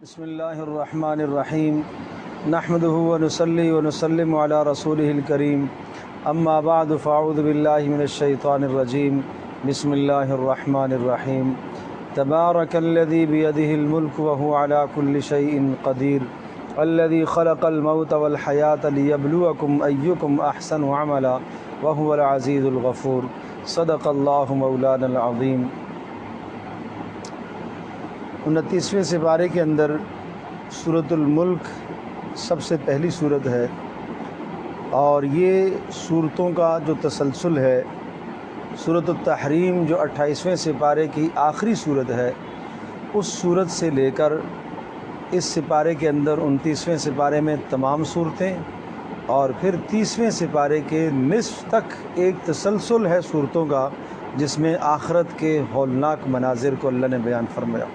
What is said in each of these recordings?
بسم اللہ الرحمن الرحیم نحمده ونصلی ونسلم علی رسولہ الکریم اما بعد فاعوذ باللہ من الشیطان الرجیم بسم اللہ الرحمن الرحیم تبارک الذی بیدہ الملک وهو علی کل شیء قدیر الذی خلق الموت والحیاة لیبلوکم ایکم احسن عملا وهو العزیز الغفور صدق اللہ مولانا العظیم۔ 29ویں سپارے کے اندر سورۃ الملک سب سے پہلی صورت ہے، اور یہ صورتوں کا جو تسلسل ہے، سورۃ التحریم جو 28ویں سپارے کی آخری صورت ہے، اس صورت سے لے کر اس سپارے کے اندر 29ویں سپارے میں تمام صورتیں، اور پھر 30ویں سپارے کے نصف تک ایک تسلسل ہے صورتوں کا، جس میں آخرت کے ہولناک مناظر کو اللہ نے بیان فرمایا،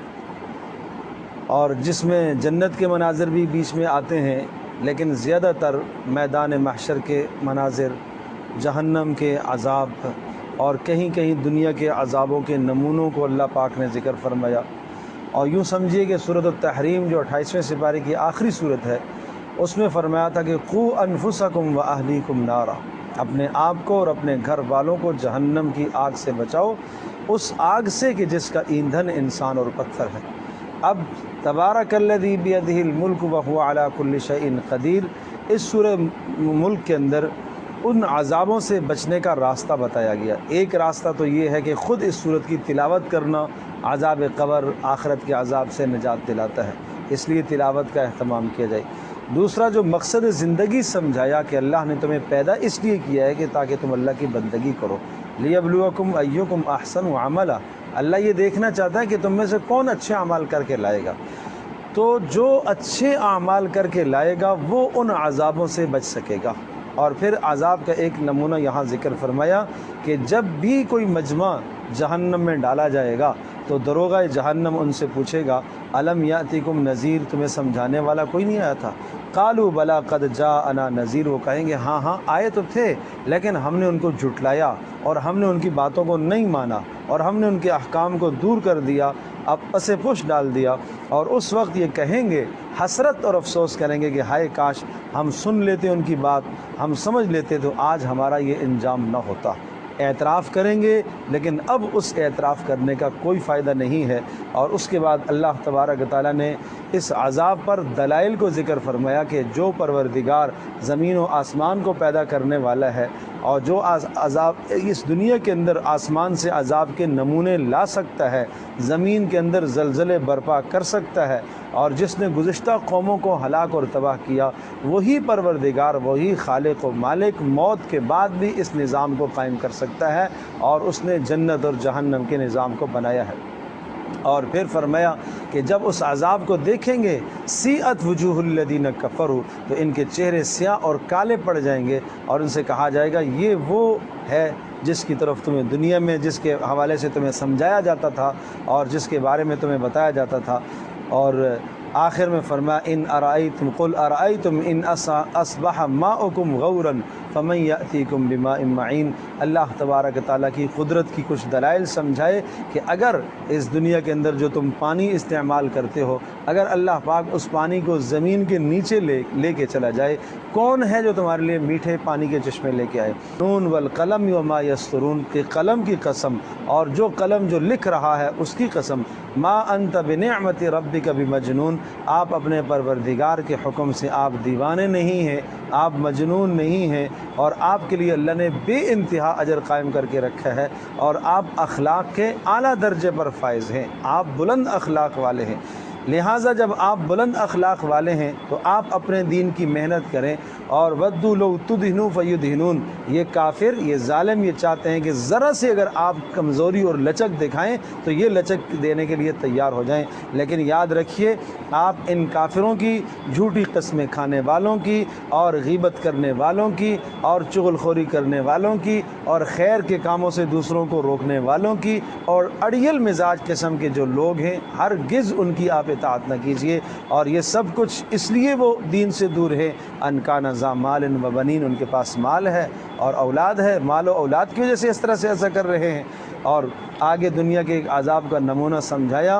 اور جس میں جنت کے مناظر بھی بیچ میں آتے ہیں، لیکن زیادہ تر میدان محشر کے مناظر، جہنم کے عذاب، اور کہیں کہیں دنیا کے عذابوں کے نمونوں کو اللہ پاک نے ذکر فرمایا۔ اور یوں سمجھیے کہ سورۃ التحریم جو 28ویں سپارے کی آخری صورت ہے، اس میں فرمایا تھا کہ قوا انفسکم واہلیکم نارا، اپنے آپ کو اور اپنے گھر والوں کو جہنم کی آگ سے بچاؤ، اس آگ سے کہ جس کا ایندھن انسان اور پتھر ہے۔ اب تبارک الذی بیدہ الملک وہو علی کل شیء قدیر، اس سورہ ملک کے اندر ان عذابوں سے بچنے کا راستہ بتایا گیا۔ ایک راستہ تو یہ ہے کہ خود اس سورت کی تلاوت کرنا عذاب قبر، آخرت کے عذاب سے نجات دلاتا ہے، اس لیے تلاوت کا اہتمام کیا جائے۔ دوسرا جو مقصد زندگی سمجھایا کہ اللہ نے تمہیں پیدا اس لیے کیا ہے کہ تاکہ تم اللہ کی بندگی کرو، لیبلوکم ایکم احسن عملا، اللہ یہ دیکھنا چاہتا ہے کہ تم میں سے کون اچھے اعمال کر کے لائے گا، تو جو اچھے اعمال کر کے لائے گا وہ ان عذابوں سے بچ سکے گا۔ اور پھر عذاب کا ایک نمونہ یہاں ذکر فرمایا کہ جب بھی کوئی مجمع جہنم میں ڈالا جائے گا تو دروغہ جہنم ان سے پوچھے گا الم یاتیکم نذیر، تمہیں سمجھانے والا کوئی نہیں آیا تھا؟ قالوا بلا قد جاءنا نذیر، وہ کہیں گے ہاں آئے تو تھے، لیکن ہم نے ان کو جھٹلایا اور ہم نے ان کی باتوں کو نہیں مانا اور ہم نے ان کے احکام کو دور کر دیا، اب پس پش ڈال دیا۔ اور اس وقت یہ کہیں گے، حسرت اور افسوس کریں گے کہ ہائے کاش ہم سن لیتے ان کی بات، ہم سمجھ لیتے تو آج ہمارا یہ انجام نہ ہوتا۔ اعتراف کریں گے، لیکن اب اس اعتراف کرنے کا کوئی فائدہ نہیں ہے۔ اور اس کے بعد اللہ تبارک و تعالیٰ نے اس عذاب پر دلائل کو ذکر فرمایا کہ جو پروردگار زمین و آسمان کو پیدا کرنے والا ہے، اور جو عذاب اس دنیا کے اندر آسمان سے عذاب کے نمونے لا سکتا ہے، زمین کے اندر زلزلے برپا کر سکتا ہے، اور جس نے گزشتہ قوموں کو ہلاک اور تباہ کیا، وہی پروردگار، وہی خالق و مالک موت کے بعد بھی اس نظام کو قائم کر سکتا ہے، اور اس نے جنت اور جہنم کے نظام کو بنایا ہے۔ اور پھر فرمایا کہ جب اس عذاب کو دیکھیں گے، سیئت وجوہ الذین کفروا، تو ان کے چہرے سیاہ اور کالے پڑ جائیں گے، اور ان سے کہا جائے گا یہ وہ ہے جس کی طرف تمہیں دنیا میں جس کے حوالے سے تمہیں سمجھایا جاتا تھا اور جس کے بارے میں تمہیں بتایا جاتا تھا۔ اور آخر میں فرمایا ان ارائیتم قل ارائیتم ان اصبح ماؤکم غورا فمن یأتیکم بماء معین، اللہ تبارک تعالیٰ کی قدرت کی کچھ دلائل سمجھائے کہ اگر اس دنیا کے اندر جو تم پانی استعمال کرتے ہو، اگر اللہ پاک اس پانی کو زمین کے نیچے لے کے چلا جائے، کون ہے جو تمہارے لیے میٹھے پانی کے چشمے لے کے آئے؟ نون والقلم وما یسطرون، کہ قلم کی قسم اور جو قلم جو لکھ رہا ہے اس کی قسم، ما انت بنعمت ربک بمجنون، آپ اپنے پروردگار کے حکم سے آپ دیوانے نہیں ہیں، آپ مجنون نہیں ہیں، اور آپ کے لیے اللہ نے بے انتہا اجر قائم کر کے رکھا ہے، اور آپ اخلاق کے اعلیٰ درجے پر فائز ہیں، آپ بلند اخلاق والے ہیں۔ لہٰذا جب آپ بلند اخلاق والے ہیں تو آپ اپنے دین کی محنت کریں، اور ودوا لو تدہنوا فیدہنون، یہ کافر، یہ ظالم یہ چاہتے ہیں کہ ذرا سے اگر آپ کمزوری اور لچک دکھائیں تو یہ لچک دینے کے لیے تیار ہو جائیں، لیکن یاد رکھیے آپ ان کافروں کی، جھوٹی قسمیں کھانے والوں کی، اور غیبت کرنے والوں کی، اور چغل خوری کرنے والوں کی، اور خیر کے کاموں سے دوسروں کو روکنے والوں کی، اور اڑیل مزاج قسم کے جو لوگ ہیں، ہرگز ان کی آپ اطاعت نہ کیجیے۔ اور یہ سب کچھ اس لیے وہ دین سے دور ہے، ان کان ذا مال و بنین، ان کے پاس مال ہے اور اولاد ہے، مال و اولاد کی وجہ سے اس طرح سے ایسا کر رہے ہیں۔ اور آگے دنیا کے ایک عذاب کا نمونہ سمجھایا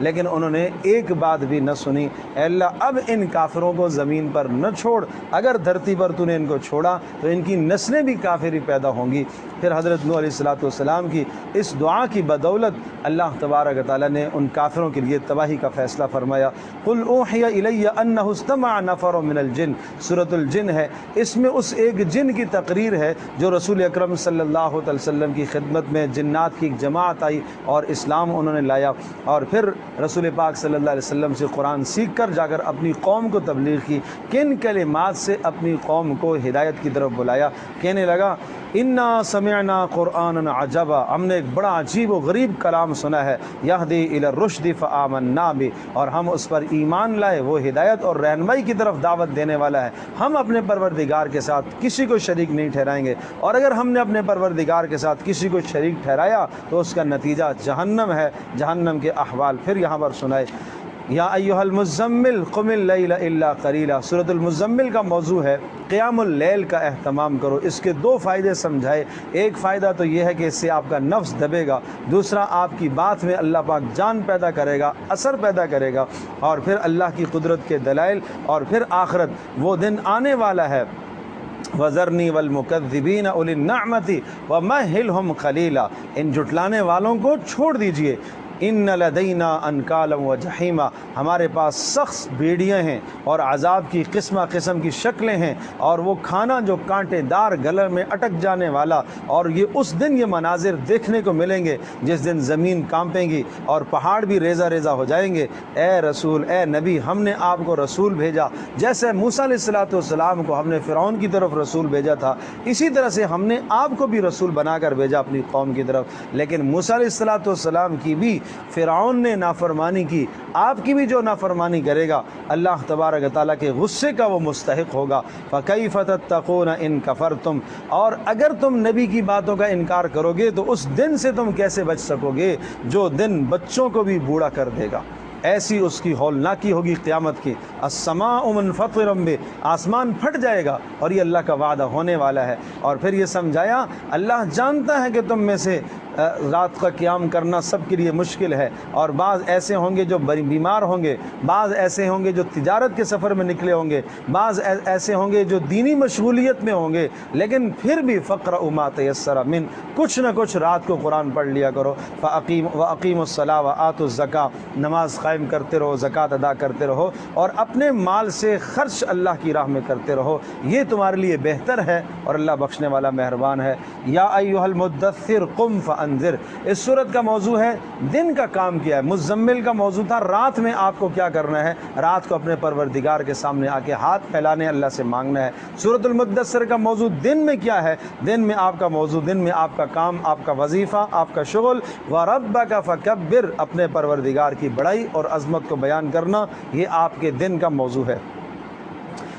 لیکن انہوں نے ایک بات بھی نہ سنی۔ اے اللہ اب ان کافروں کو زمین پر نہ چھوڑ، اگر دھرتی پر تو نے ان کو چھوڑا تو ان کی نسلیں بھی کافر ہی پیدا ہوں گی۔ پھر حضرت نوح علیہ السلام کی اس دعا کی بدولت اللہ تبارک و تعالیٰ نے ان کافروں کے لیے تباہی کا فیصلہ فرمایا۔ قل اوحی الی انہ استمع نفر من الجن، سورۃ الجن ہے، اس میں اس ایک جن کی تقریر ہے جو رسول اکرم صلی اللہ علیہ وسلم کی خدمت میں جنات کی ایک جماعت آئی اور اسلام انہوں نے لایا، اور پھر رسول پاک صلی اللہ علیہ وسلم سے قرآن سیکھ کر جا کر اپنی قوم کو تبلیغ کی۔ کن کلمات سے اپنی قوم کو ہدایت کی طرف بلایا؟ کہنے لگا انا سمعنا قرآنا عجبا، ہم نے ایک بڑا عجیب و غریب کلام سنا ہے، یہدی الی الرشد فآمنا بہ، اور ہم اس پر ایمان لائے، وہ ہدایت اور رہنمائی کی طرف دعوت دینے والا ہے۔ ہم اپنے پروردگار کے ساتھ کسی کو شریک نہیں ٹھہرائیں گے، اور اگر ہم نے اپنے پروردگار کے ساتھ کسی کو شریک ٹھہرایا تو اس کا نتیجہ جہنم ہے۔ جہنم کے احوال پھر یہاں پر سنائے۔ یا ایھا المزمل قم اللیل الا قلیلا، سورۃ المزمل کا موضوع ہے قیام اللیل کا اہتمام کرو۔ اس کے دو فائدے سمجھائے۔ ایک فائدہ تو یہ ہے کہ اس سے آپ کا نفس دبے گا، دوسرا آپ کی بات میں اللہ پاک جان پیدا کرے گا، اثر پیدا کرے گا، اور پھر اللہ کی قدرت کے دلائل، اور پھر آخرت وہ دن آنے والا ہے۔ وَذَرْنِي وَالْمُكَذِّبِينَ أُولِي النَّعْمَةِ وَمَهِّلْهُمْ قَلِيلًا، ان جھٹلانے والوں کو چھوڑ دیجئے۔ ان لدینا انکالا و جحیما، ہمارے پاس سخت بیڑیاں ہیں اور عذاب کی قسم قسم کی شکلیں ہیں، اور وہ کھانا جو کانٹے دار گلے میں اٹک جانے والا، اور یہ اس دن یہ مناظر دیکھنے کو ملیں گے جس دن زمین کانپیں گی اور پہاڑ بھی ریزہ ریزہ ہو جائیں گے۔ اے رسول، اے نبی، ہم نے آپ کو رسول بھیجا، جیسے موسیٰ علیہ السلام کو ہم نے فرعون کی طرف رسول بھیجا تھا، اسی طرح سے ہم نے آپ کو بھی رسول بنا کر بھیجا اپنی قوم کی طرف۔ لیکن موسیٰ علیہ السلام کی بھی فرعون نے نافرمانی کی، آپ کی بھی جو نافرمانی کرے گا اللہ تبارک و تعالیٰ کے غصے کا وہ مستحق ہوگا۔ فَكَيْفَ تَتَّقُونَ إِن كَفَرْتُمْ، اور اگر تم نبی کی باتوں کا انکار کرو گے تو اس دن سے تم کیسے بچ سکو گے جو دن بچوں کو بھی بوڑھا کر دے گا؟ ایسی اس کی ہولناکی ہوگی قیامت کی۔ السماء منفطر بہ، آسمان پھٹ جائے گا، اور یہ اللہ کا وعدہ ہونے والا ہے۔ اور پھر یہ سمجھایا اللہ جانتا ہے کہ تم میں سے رات کا قیام کرنا سب کے لیے مشکل ہے، اور بعض ایسے ہوں گے جو بیمار ہوں گے، بعض ایسے ہوں گے جو تجارت کے سفر میں نکلے ہوں گے، بعض ایسے ہوں گے جو دینی مشغولیت میں ہوں گے، لیکن پھر بھی فقرؤوا ما تیسر من، کچھ نہ کچھ رات کو قرآن پڑھ لیا کرو۔ وَأَقِیمُوا الصَّلَاةَ وَآتُوا الزَّکَاۃَ، نماز قائم کرتے رہو، زکوٰۃ ادا کرتے رہو، اور اپنے مال سے خرچ اللہ کی راہ میں کرتے رہو، یہ تمہارے لیے بہتر ہے، اور اللہ بخشنے والا مہربان ہے۔ یا ایھا المدثر قم فانذر، اس صورت کا موضوع ہے دن کا کام کیا ہے، مزمل کا موضوع تھا رات میں آپ کو کیا کرنا ہے، رات کو اپنے پروردگار کے سامنے آ کے ہاتھ پھیلانے، اللہ سے مانگنا ہے۔ سورۃ المدثر کا موضوع دن میں کیا ہے، دن میں آپ کا موضوع، دن میں آپ کا کام، آپ کا وظیفہ، آپ کا شغل، وَرَبَّكَ فَكَبِّرْ، اپنے پروردگار کی بڑائی اور عظمت کو بیان کرنا، یہ آپ کے دن کا موضوع ہے۔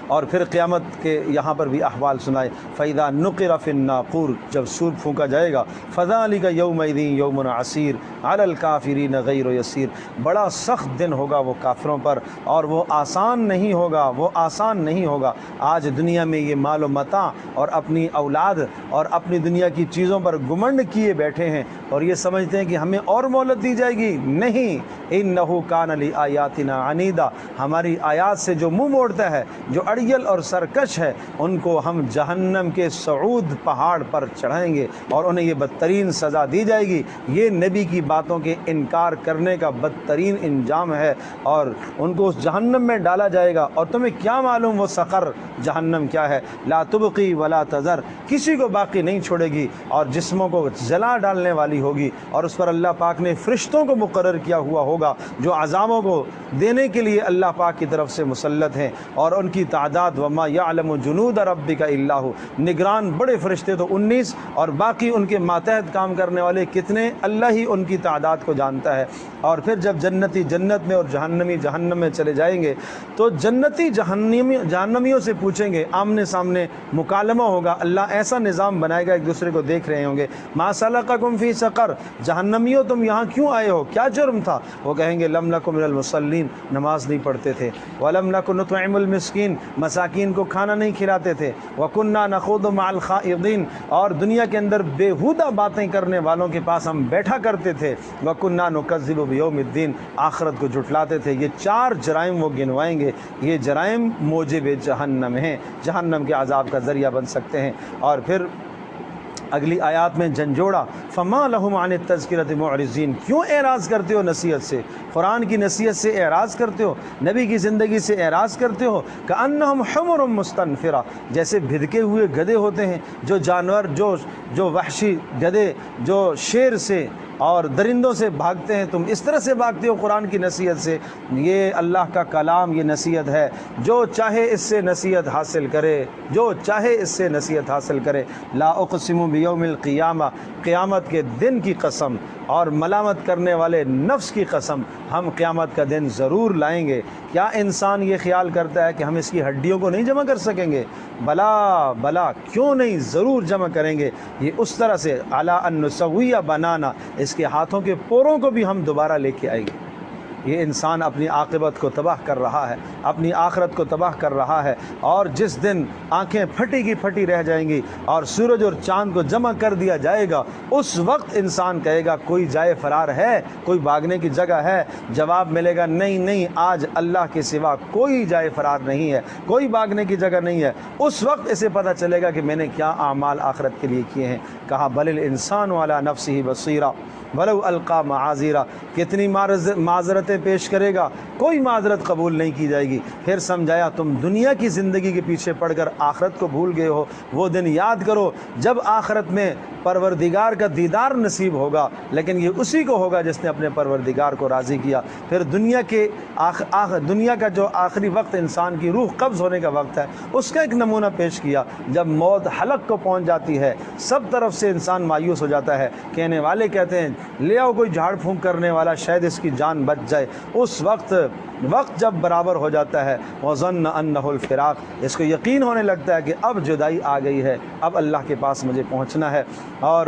اور پھر قیامت کے یہاں پر بھی احوال سنائے۔ فَإِذَا نُقِرَ فِي النَّاقُورِ، جب سور پھونکا جائے گا، فَذَلِكَ يَوْمَئِذٍ يَوْمٌ عَسِيرٌ عَلَى الْكَافِرِينَ غَيْرُ يَسِيرٌ، بڑا سخت دن ہوگا وہ کافروں پر، اور وہ آسان نہیں ہوگا، وہ آسان نہیں ہوگا۔ آج دنیا میں یہ مال و متاع اور اپنی اولاد اور اپنی دنیا کی چیزوں پر گمنڈ کیے بیٹھے ہیں، اور یہ سمجھتے ہیں کہ ہمیں اور مہلت دی جائے گی، نہیں۔ إِنَّهُ كَانَ لِآيَاتِنَا عَنِيدًا، ہماری آیات سے جو منہ موڑتا ہے، جو اڑیل اور سرکش ہے، ان کو ہم جہنم کے صعود پہاڑ پر چڑھائیں گے، اور انہیں یہ بدترین سزا دی جائے گی۔ یہ نبی کی باتوں کے انکار کرنے کا بدترین انجام ہے، اور ان کو اس جہنم میں ڈالا جائے گا۔ اور تمہیں کیا معلوم وہ سقر جہنم کیا ہے؟ لا تبقی ولا تذر، کسی کو باقی نہیں چھوڑے گی، اور جسموں کو جلا ڈالنے والی ہوگی، اور اس پر اللہ پاک نے فرشتوں کو مقرر کیا ہوا ہوگا جو عذابوں کو دینے کے لیے اللہ پاک کی طرف سے مسلط ہیں، اور ان کی تعداد وما یعلم جنود ربک الا ھو، نگران بڑے فرشتے تو 19، اور باقی ان کے ماتحت کام کرنے والے کتنے، اللہ ہی ان کی تعداد کو جانتا ہے۔ اور پھر جب جنتی جنت میں اور جہنمی جہنم میں چلے جائیں گے تو جنتی جہنمیوں سے پوچھیں گے، آمنے سامنے مکالمہ ہوگا، اللہ ایسا نظام بنائے گا، ایک دوسرے کو دیکھ رہے ہوں گے، ما سلککم فی سقر، جہنمیوں تم یہاں کیوں آئے ہو، کیا جرم تھا؟ وہ کہیں گے لم نک من المصلین، نماز نہیں پڑھتے تھے، ولم نک نطعم المسکین، مساکین کو کھانا نہیں کھلاتے تھے، وَكُنَّا نَخُوضُ مَعَ الْخَائِضِينَ، اور دنیا کے اندر بیہودہ باتیں کرنے والوں کے پاس ہم بیٹھا کرتے تھے، وَكُنَّا نُكَذِّبُ بِيَوْمِ الدِّينِ، آخرت کو جھٹلاتے تھے۔ یہ 4 جرائم وہ گنوائیں گے، یہ جرائم موجب جہنم ہیں، جہنم کے عذاب کا ذریعہ بن سکتے ہیں۔ اور پھر اگلی آیات میں جھنجھوڑا، فما لہم عن التذکرۃ معرضین، کیوں اعراض کرتے ہو نصیحت سے، قرآن کی نصیحت سے اعراض کرتے ہو، نبی کی زندگی سے اعراض کرتے ہو، کأنہم حمر مستنفرہ، جیسے بھدکے ہوئے گدھے ہوتے ہیں، جو جانور جو وحشی گدھے جو شیر سے اور درندوں سے بھاگتے ہیں، تم اس طرح سے بھاگتے ہو قرآن کی نصیحت سے۔ یہ اللہ کا کلام، یہ نصیحت ہے، جو چاہے اس سے نصیحت حاصل کرے، جو چاہے اس سے نصیحت حاصل کرے۔ لا اقسم بیوم القیامہ، قیامت کے دن کی قسم، اور ملامت کرنے والے نفس کی قسم، ہم قیامت کا دن ضرور لائیں گے۔ کیا انسان یہ خیال کرتا ہے کہ ہم اس کی ہڈیوں کو نہیں جمع کر سکیں گے؟ بلا بلا، کیوں نہیں، ضرور جمع کریں گے۔ یہ اس طرح سے علی ان نسوی بنانا، اس کے ہاتھوں کے پوروں کو بھی ہم دوبارہ لے کے آئیں گے۔ یہ انسان اپنی عاقبت کو تباہ کر رہا ہے، اپنی آخرت کو تباہ کر رہا ہے، اور جس دن آنکھیں پھٹی کی پھٹی رہ جائیں گی اور سورج اور چاند کو جمع کر دیا جائے گا، اس وقت انسان کہے گا کوئی جائے فرار ہے، کوئی بھاگنے کی جگہ ہے؟ جواب ملے گا نہیں نہیں، آج اللہ کے سوا کوئی جائے فرار نہیں ہے، کوئی بھاگنے کی جگہ نہیں ہے۔ اس وقت اسے پتہ چلے گا کہ میں نے کیا اعمال آخرت کے لیے کیے ہیں۔ کہا بل الانسان علی نفسہ بصیرہ ولو القی معاذیرہ، کتنی معذرتیں پیش کرے گا، کوئی معذرت قبول نہیں کی جائے گی۔ پھر سمجھایا تم دنیا کی زندگی کے پیچھے پڑ کر آخرت کو بھول گئے ہو، وہ دن یاد کرو جب آخرت میں پروردگار کا دیدار نصیب ہوگا، لیکن یہ اسی کو ہوگا جس نے اپنے پروردگار کو راضی کیا۔ پھر دنیا کا جو آخری وقت انسان کی روح قبض ہونے کا وقت ہے، اس کا ایک نمونہ پیش کیا۔ جب موت حلق کو پہنچ جاتی ہے، سب طرف سے انسان مایوس ہو جاتا ہے، کہنے والے کہتے ہیں لے آؤ کوئی جھاڑ پھونک کرنے والا، شاید اس کی جان بچ جائے۔ اس وقت جب برابر ہو جاتا ہے، وَظَنَّ أَنَّهُ الْفِرَاقُ، اس کو یقین ہونے لگتا ہے کہ اب جدائی آ گئی ہے، اب اللہ کے پاس مجھے پہنچنا ہے، اور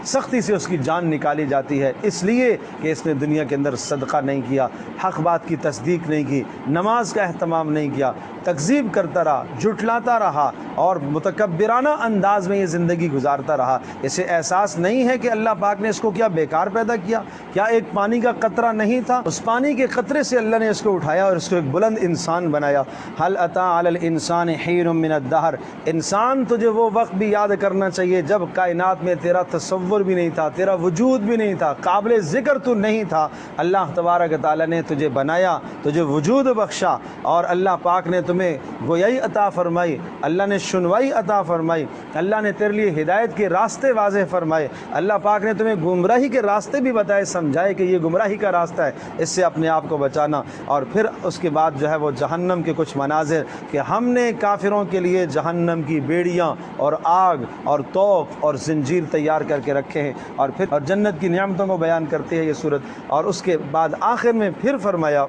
سختی سے اس کی جان نکالی جاتی ہے، اس لیے کہ اس نے دنیا کے اندر صدقہ نہیں کیا، حق بات کی تصدیق نہیں کی، نماز کا اہتمام نہیں کیا، تکذیب کرتا رہا، جھٹلاتا رہا، اور متکبرانہ انداز میں یہ زندگی گزارتا رہا۔ اسے احساس نہیں ہے کہ اللہ پاک نے اس کو کیا بیکار پیدا کیا؟ کیا ایک پانی کا قطرہ نہیں تھا؟ اس پانی کے قطرے سے اللہ نے اس کو اٹھایا اور اس کو ایک بلند انسان بنایا۔ هل اتى على الانسان حين من الدهر، انسان تجھے وہ وقت بھی یاد کرنا چاہیے جب کائنات میں تیرا تصور بھی نہیں تھا، تیرا وجود بھی نہیں تھا، قابل ذکر تو نہیں تھا۔ اللہ تبارک و تعالی نے تجھے بنایا، تجھے وجود بخشا، اور اللہ پاک نے تمہیں گویائی عطا فرمائی، اللہ نے شنوائی عطا فرمائی، اللہ نے تیرے لیے ہدایت کے راستے واضح فرمائے، اللہ پاک نے تمہیں گمراہی کے راستے بھی بتائے، سمجھائے کہ یہ گمراہی کا راستہ ہے، اس سے اپنے آپ کو بچانا۔ اور پھر اس کے بعد جو ہے وہ جہنم کے کچھ مناظر، کہ ہم نے کافروں کے لیے جہنم کی بیڑیاں اور آگ اور طوق اور زنجیر تیار کر کے رکھے ہیں، اور پھر اور جنت کی نعمتوں کو بیان کرتی ہے یہ صورت۔ اور اس کے بعد آخر میں پھر فرمایا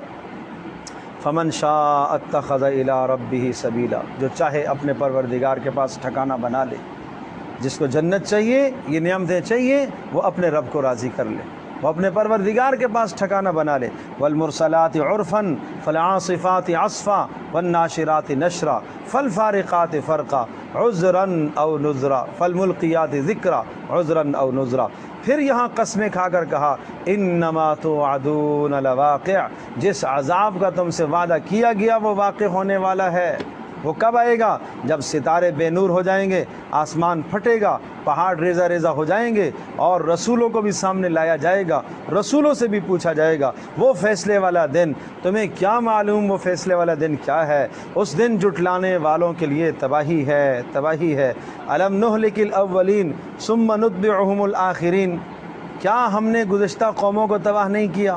فمن شاء اتخذ الی ربہ سبیلا، جو چاہے اپنے پروردگار کے پاس ٹھکانہ بنا لے، جس کو جنت چاہیے، یہ نعمتیں چاہیے، وہ اپنے رب کو راضی کر لے، وہ اپنے پروردگار کے پاس ٹھکانہ بنا لے۔ والمرسلات عرفا فالعاصفات عصفا والناشرات نشرا فالفارقات فرقا عذرا او نذرا فالملقیات ذکرا عذرا او نذرا۔ پھر یہاں قسمیں کھا کر کہا انما توعدون لواقع، جس عذاب کا تم سے وعدہ کیا گیا وہ واقع ہونے والا ہے۔ وہ کب آئے گا؟ جب ستارے بے نور ہو جائیں گے، آسمان پھٹے گا، پہاڑ ریزہ ریزہ ہو جائیں گے، اور رسولوں کو بھی سامنے لایا جائے گا، رسولوں سے بھی پوچھا جائے گا وہ فیصلے والا دن۔ تمہیں کیا معلوم وہ فیصلے والا دن کیا ہے؟ اس دن جھٹلانے والوں کے لیے تباہی ہے، تباہی ہے۔ الم نہلک الاولین ثم نتبعہم الآخرین، کیا ہم نے گزشتہ قوموں کو تباہ نہیں کیا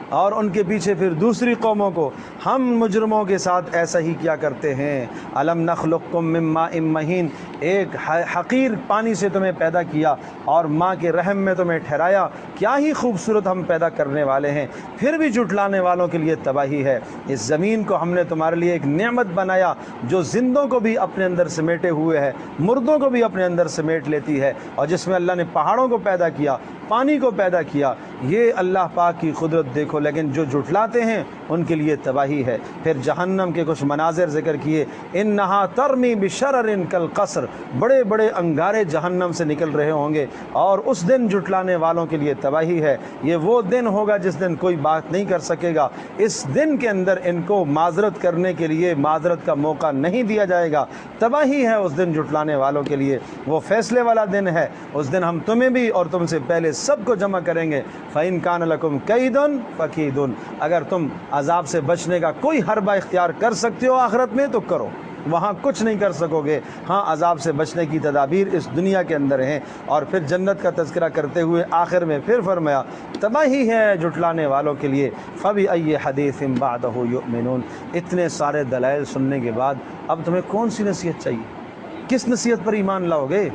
اور ان کے پیچھے پھر دوسری قوموں کو؟ ہم مجرموں کے ساتھ ایسا ہی کیا کرتے ہیں۔ الم نخلقکم من ماء مہین، ایک حقیر پانی سے تمہیں پیدا کیا اور ماں کے رحم میں تمہیں ٹھہرایا، کیا ہی خوبصورت ہم پیدا کرنے والے ہیں۔ پھر بھی جھٹلانے والوں کے لیے تباہی ہے۔ اس زمین کو ہم نے تمہارے لیے ایک نعمت بنایا جو زندوں کو بھی اپنے اندر سمیٹے ہوئے ہے، مردوں کو بھی اپنے اندر سمیٹ لیتی ہے، اور جس میں اللہ نے پہاڑوں کو پیدا کیا، پانی کو پیدا کیا، یہ اللہ پاک کی قدرت دیکھو، لیکن جو جھٹلاتے ہیں ان کے لیے تباہی ہے۔ پھر جہنم کے کچھ مناظر ذکر کیے، انہا ترمی بشرر کالقصر، بڑے بڑے انگارے جہنم سے نکل رہے ہوں گے، اور اس دن جھٹلانے والوں کے لیے تباہی ہے۔ یہ وہ دن ہوگا جس دن کوئی بات نہیں کر سکے گا، اس دن کے اندر ان کو معذرت کرنے کے لیے معذرت کا موقع نہیں دیا جائے گا۔ تباہی ہے اس دن جھٹلانے والوں کے لیے، وہ فیصلے والا دن ہے۔ اس دن ہم تمہیں بھی اور تم سے پہلے سب کو جمع کریں گے۔ فَإِن كَانَ لَكُمْ كَيْدٌ فَكِيدٌ، اگر تم عذاب سے بچنے کا کوئی حربہ اختیار کر سکتے ہو آخرت میں تو کرو، وہاں کچھ نہیں کر سکو گے۔ ہاں، عذاب سے بچنے کی تدابیر اس دنیا کے اندر ہیں۔ اور پھر جنت کا تذکرہ کرتے ہوئے آخر میں پھر فرمایا تباہی ہے جھٹلانے والوں کے لیے۔ فَبِأَيِّ حَدِيثٍ بَعْدَهُ يُؤْمِنُونَ، اتنے سارے دلائل سننے کے بعد اب تمہیں کون سی نصیحت چاہیے؟ کس نصیحت پر ایمان لاؤ گے؟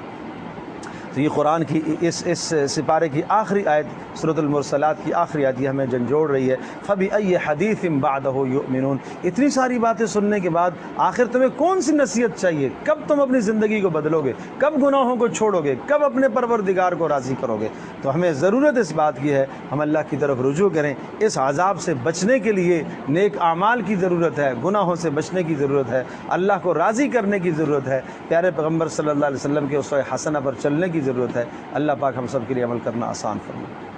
تو یہ قرآن کی اس سپارے کی آخری آیت، سورۃ المرسلات کی آخری آیت، یہ ہمیں جھنجھوڑ رہی ہے۔ فَبِأَيِّ حَدِيثٍ بَعْدَهُ يُؤْمِنُونَ، اتنی ساری باتیں سننے کے بعد آخر تمہیں کون سی نصیحت چاہیے؟ کب تم اپنی زندگی کو بدلو گے؟ کب گناہوں کو چھوڑو گے؟ کب اپنے پروردگار کو راضی کرو گے؟ تو ہمیں ضرورت اس بات کی ہے ہم اللہ کی طرف رجوع کریں۔ اس عذاب سے بچنے کے لیے نیک اعمال کی ضرورت ہے، گناہوں سے بچنے کی ضرورت ہے، اللہ کو راضی کرنے کی ضرورت ہے، پیارے پیغمبر صلی اللہ علیہ وسلم کے اسوہ حسنہ پر چلنے کی ضرورت ہے۔ اللہ پاک ہم سب کے لیے عمل کرنا آسان فرمائے۔